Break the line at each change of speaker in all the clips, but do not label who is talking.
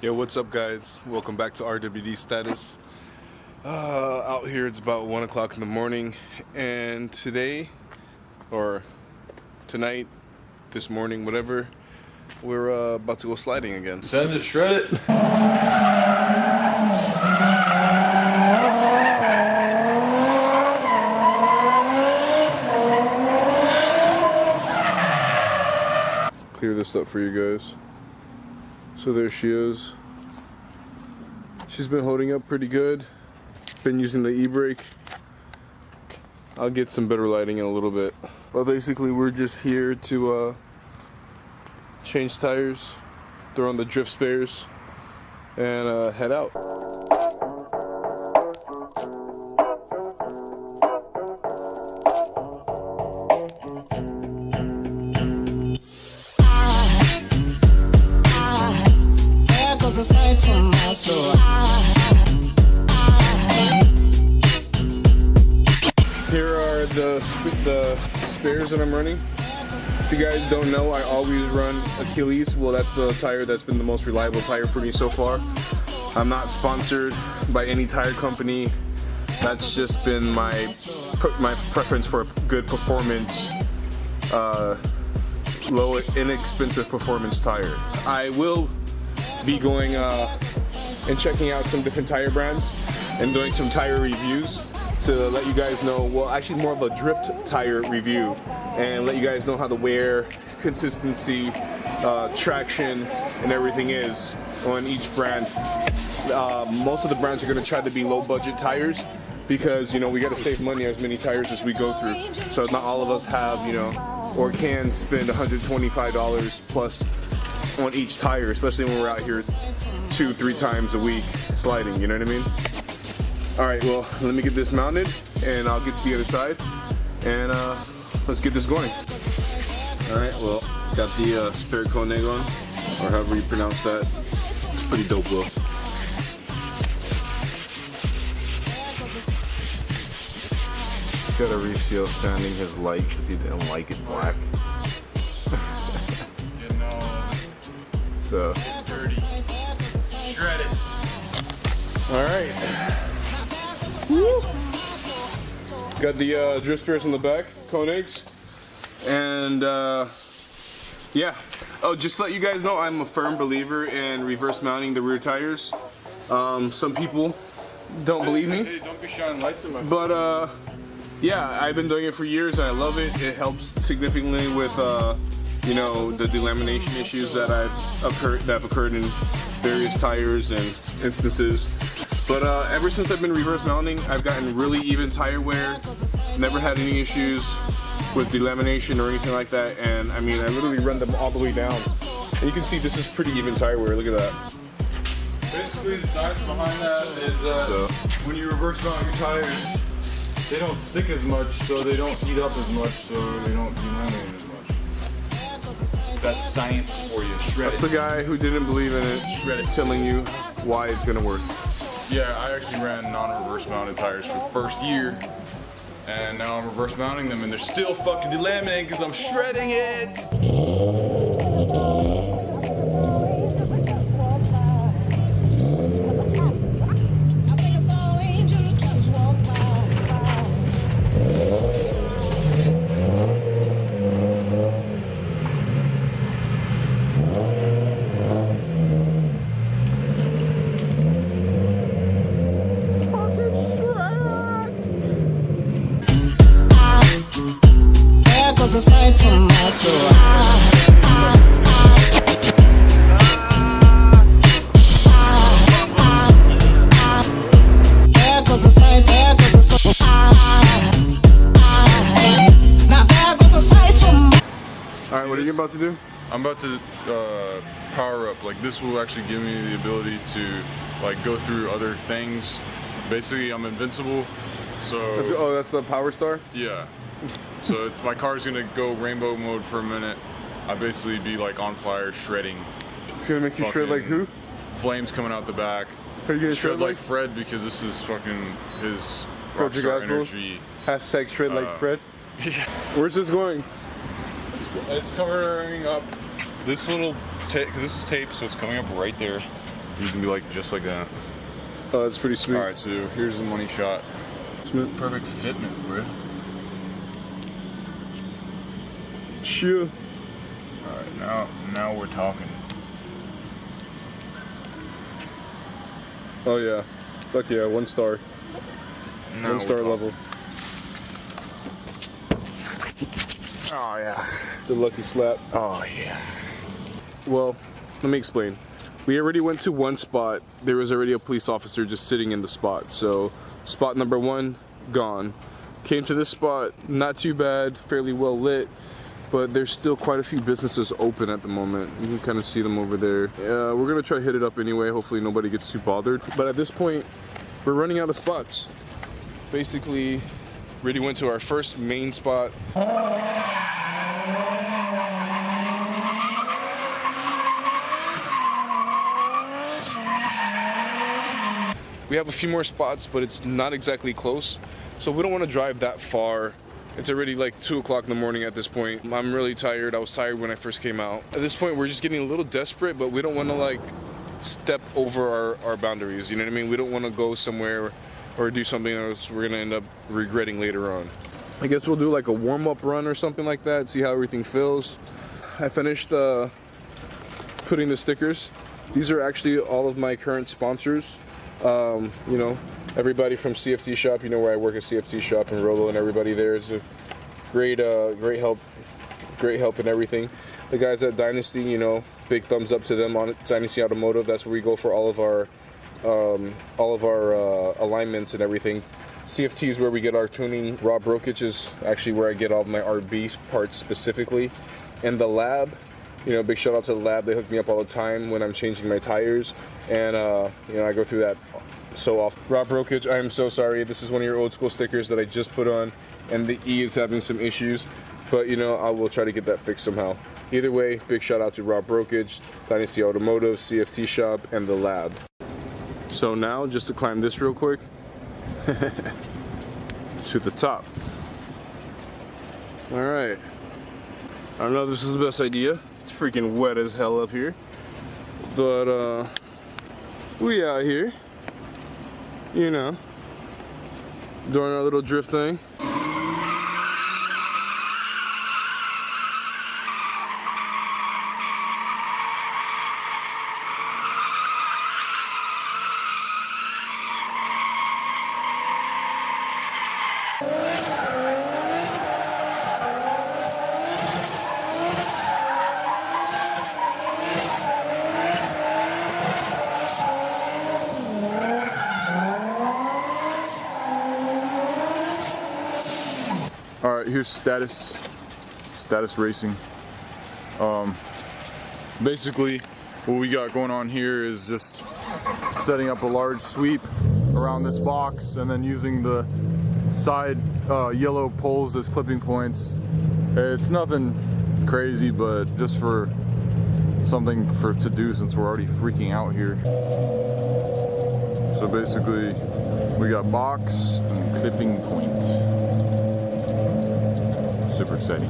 Yo, what's up guys? Welcome back to RWD Status. Out here it's about 1 o'clock in the morning, and today, or tonight, this morning, whatever, we're about to go sliding again.
Send it, shred it.
Clear this up for you guys. So there she is. She's been holding up pretty good. Been using the e-brake. I'll get some better lighting in a little bit. But basically we're just here to change tires, throw on the drift spares, and head out.
Aside from my soul.
Here are the spares that I'm running. If you guys don't know, I always run Achilles. Well, that's the tire that's been the most reliable tire for me so far. I'm not sponsored by any tire company. That's just been my preference for a good performance, low, inexpensive performance tire. I will be going and checking out some different tire brands and doing some tire reviews to let you guys know, well, actually more of a drift tire review, and let you guys know how the wear, consistency, traction, and everything is on each brand. Most of the brands are going to try to be low budget tires because, you know, we got to save money as many tires as we go through. So not all of us have, you know, or can spend $125 plus on each tire, especially when we're out here 2-3 times a week sliding, you know what I mean? Alright, well, let me get this mounted and I'll get to the other side and let's get this going. Alright, well, got the spare Koenig on, or however you pronounce that. It's pretty dope though. Got a reseal sanding his light because he didn't like it black. So
Dirty. Shred it.
alright. Got the drift spares on the back, Koenigs. And yeah. Oh, just to let you guys know, I'm a firm believer in reverse mounting the rear tires. Some people don't believe me.
Hey, don't be shining lights in my face.
But yeah, I've been doing it for years and I love it. It helps significantly with you know, the delamination issues that have occurred in various tires and instances. But ever since I've been reverse mounting, I've gotten really even tire wear. Never had any issues with delamination or anything like that. And I mean, I literally run them all the way down. And you can see this is pretty even tire wear. Look at that.
Basically, the science behind that is when you reverse mount your tires, they don't stick as much, so they don't heat up as much, so they don't delaminate as much. That's science for you. Shred
That's the guy who didn't believe in it,
Shred it.
telling you why it's gonna work.
Yeah, I actually ran non-reverse mounted tires for the first year, and now I'm reverse mounting them, and they're still fucking delaminating because I'm shredding it.
Aside from my soul.
Alright, what are you about to do?
I'm about to power up. Like, this will actually give me the ability to like go through other things. Basically, I'm invincible. So
That's the Power Star?
yeah. So my car's gonna go rainbow mode for a minute. I basically be like on fire, shredding.
It's gonna make you shred like who?
Flames coming out the back.
Are you gonna
Shred like Fred, because this is fucking his rockstar energy.
Hashtag shred like Fred.
Yeah.
Where's this going?
It's covering up this little tape, because this is tape, so it's coming up right there. You can be like, just like that.
Oh, that's pretty sweet.
All right, so here's the money shot.
Smooth.
Perfect fitment, bro.
Sure.
All right, now we're talking.
Oh yeah. Fuck yeah, 1 star.
Now
1 star
we're
level.
Oh yeah.
The lucky slap.
Oh yeah.
Well, let me explain. We already went to 1 spot. There was already a police officer just sitting in the spot. So spot number 1, gone. Came to this spot, not too bad, fairly well lit, but there's still quite a few businesses open at the moment. You can kind of see them over there. We're gonna try to hit it up anyway. Hopefully nobody gets too bothered. But at this point, we're running out of spots. Basically, already went to our first main spot. We have a few more spots, but it's not exactly close. So we don't want to drive that far. It's already like 2 o'clock in the morning at this point. I'm really tired. I was tired when I first came out. At this point, we're just getting a little desperate, but we don't want to like step over our boundaries. You know what I mean? We don't want to go somewhere or do something else we're going to end up regretting later on. I guess we'll do like a warm-up run or something like that, see how everything feels. I finished putting the stickers. These are actually all of my current sponsors. You know, everybody from CFT Shop, you know where I work at CFT Shop, and Rolo and everybody there is a great help and everything. The guys at Dynasty, you know, big thumbs up to them on Dynasty Automotive. That's where we go for all of our alignments and everything. CFT is where we get our tuning. Rob Brokich is actually where I get all of my RB parts specifically. And the lab, you know, big shout out to the lab. They hook me up all the time when I'm changing my tires, and you know, I go through that so often. Rob Brokich, I am so sorry. This is one of your old school stickers that I just put on, and the E is having some issues, but you know, I will try to get that fixed somehow. Either way, big shout out to Rob Brokich, Dynasty Automotive, CFT Shop, and the lab. So now, just to climb this real quick to the top. All right. I don't know if this is the best idea. It's freaking wet as hell up here. But we out here, you know, doing our little drift thing.
All right, here's status racing. Basically, what we got going on here is just setting up a large sweep around this box and then using the side yellow poles as clipping points. It's nothing crazy, but just for something to do since we're already freaking out here. So basically, we got box and clipping point. Super exciting.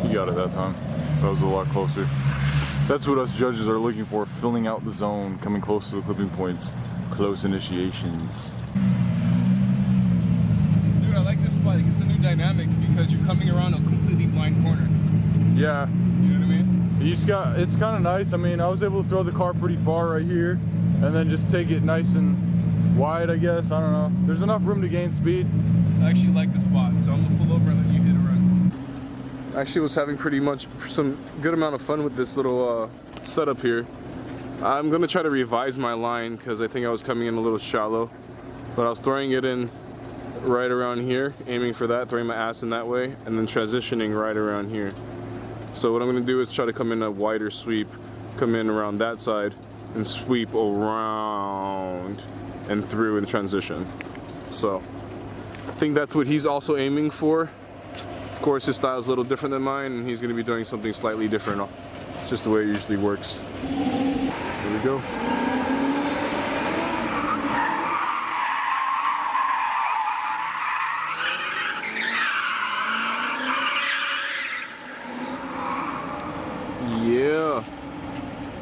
You got it that time. That was a lot closer. That's what us judges are looking for, filling out the zone, coming close to the clipping points, close initiations.
Dude, I like this spot. It gives a new dynamic because you're coming around a completely blind corner.
Yeah.
You know what I mean?
It's kind of nice. I mean, I was able to throw the car pretty far right here and then just take it nice and wide, I guess. I don't know. There's enough room to gain speed.
I actually like the spot, so I'm gonna pull over and let you hit a run. I actually was having pretty much some good amount of fun with this little setup here. I'm gonna try to revise my line because I think I was coming in a little shallow, but I was throwing it in right around here, aiming for that, throwing my ass in that way, and then transitioning right around here. So what I'm gonna do is try to come in a wider sweep, come in around that side, and sweep around and through in transition. So I think that's what he's also aiming for. Of course, his style is a little different than mine, and he's gonna be doing something slightly different. just the way it usually works. Here we go. Yeah,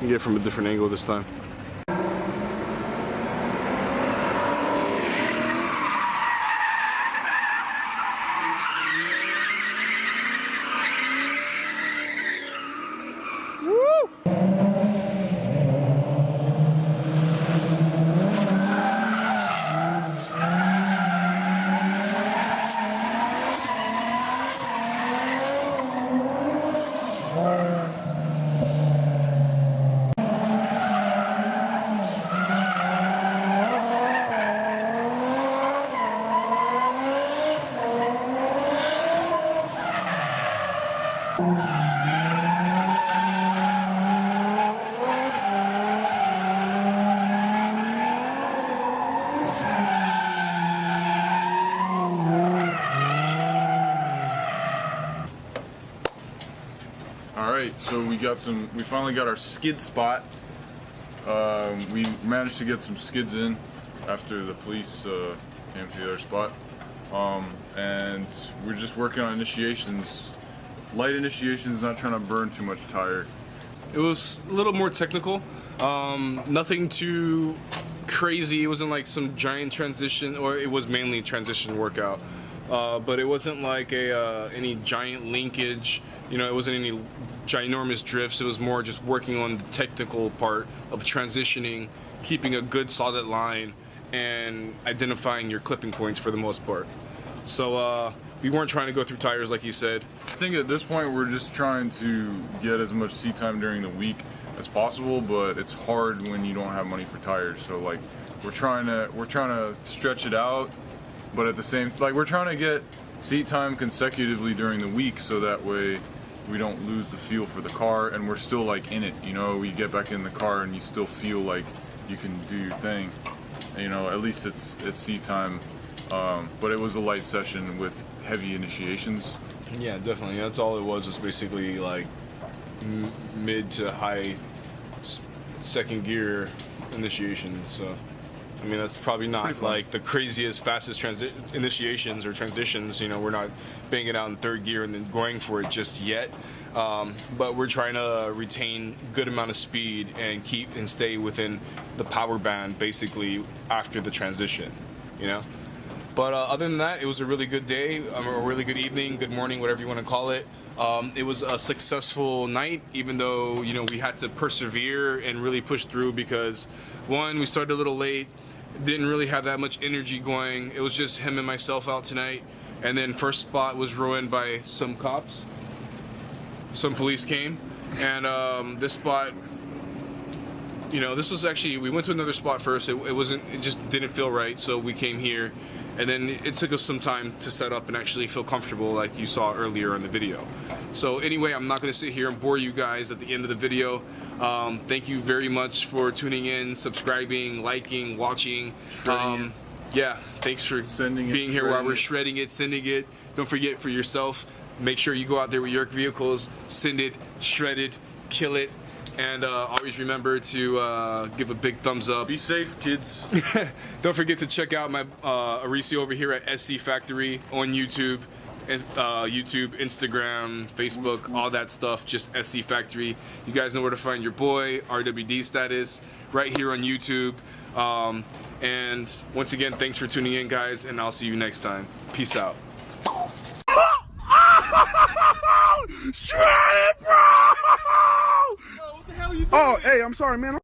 you get it from a different angle this time.
Alright, so we finally got our skid spot. We managed to get some skids in after the police came to the other spot. And we're just working on initiations. Light initiations, not trying to burn too much tire.
It was a little more technical. Nothing too crazy. It wasn't like some giant transition, or it was mainly transition workout. But it wasn't like any giant linkage. You know, it wasn't any ginormous drifts. It was more just working on the technical part of transitioning, keeping a good solid line, and identifying your clipping points for the most part. So we weren't trying to go through tires like you said.
I think at this point we're just trying to get as much seat time during the week as possible, but it's hard when you don't have money for tires. So like we're trying to stretch it out, but at the same, like, we're trying to get seat time consecutively during the week so that way we don't lose the feel for the car and we're still like in it, you know. We get back in the car and you still feel like you can do your thing, you know. At least it's seat time. But it was a light session with heavy initiations.
Yeah, definitely. That's all it was basically like mid to high second gear initiation. So I mean, that's probably not like the craziest, fastest initiations or transitions. You know, we're not banging out in third gear and then going for it just yet. But we're trying to retain good amount of speed and keep and stay within the power band basically after the transition, you know. But other than that, it was a really good day, a really good evening, good morning, whatever you want to call it. It was a successful night, even though, you know, we had to persevere and really push through because, one, we started a little late, didn't really have that much energy going. It was just him and myself out tonight. And then first spot was ruined by some cops. Some police came. And this spot, you know, this was actually, we went to another spot first. It just didn't feel right, so we came here. And then it took us some time to set up and actually feel comfortable, like you saw earlier in the video. So anyway, I'm not going to sit here and bore you guys at the end of the video. Thank you very much for tuning in, subscribing, liking, watching. Yeah, thanks for being here while we're shredding it, sending it. Don't forget, for yourself, make sure you go out there with your vehicles, send it, shred it, kill it. And always remember to give a big thumbs up.
Be safe, kids.
Don't forget to check out my Aricio over here at sc400 on YouTube, Instagram, Facebook, all that stuff. Just sc400. You guys know where to find your boy. RWD status right here on YouTube. And once again, thanks for tuning in, guys, and I'll see you next time. Peace out.
Shred it, bro! Oh, hey, I'm sorry, man.